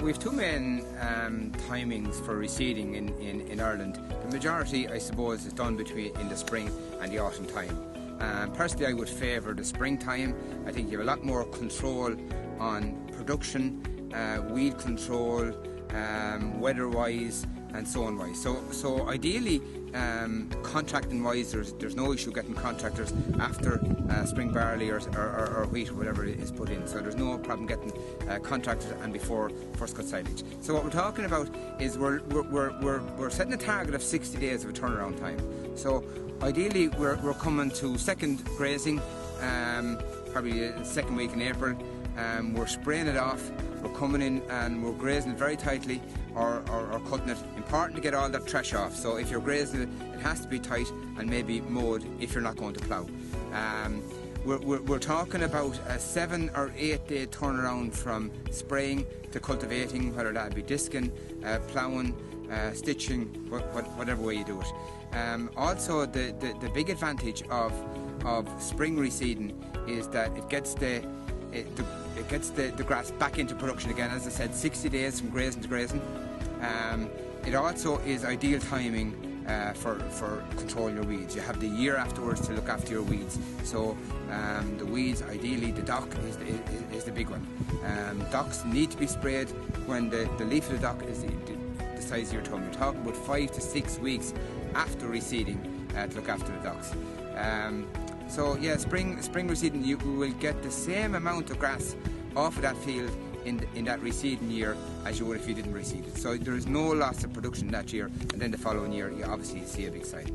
we have two main timings for reseeding in Ireland. The majority, I suppose, is done in the spring and the autumn time. Personally, I would favour the springtime. I think you have a lot more control on production, weed control, weather-wise, and so on wise. So ideally, contracting wise, there's no issue getting contractors after spring barley or wheat or whatever is put in. So there's no problem getting contractors and before first cut silage. So what we're talking about is we're setting a target of 60 days of a turnaround time. So ideally, we're coming to second grazing, probably the second week in April. We're spraying it off. We're coming in and we're grazing it very tightly or cutting it. Important to get all that trash off. So if you're grazing it, it has to be tight and maybe mowed if you're not going to plough. We're talking about a 7 or 8 day turnaround from spraying to cultivating, whether that be disking, ploughing, stitching, whatever way you do it. Also, the big advantage of spring reseeding is that it gets the grass back into production again. As I said, 60 days from grazing to grazing. It also is ideal timing for controlling your weeds. You have the year afterwards to look after your weeds. So the weeds, ideally, the dock is the big one. Docks need to be sprayed when the leaf of the dock is the size of your thumb. You're talking about 5 to 6 weeks after reseeding to look after the docks. So yeah, spring reseeding, you will get the same amount of grass off of that field in that reseeding year as you would if you didn't reseed it. So there is no loss of production that year, and then the following year you obviously see a big side.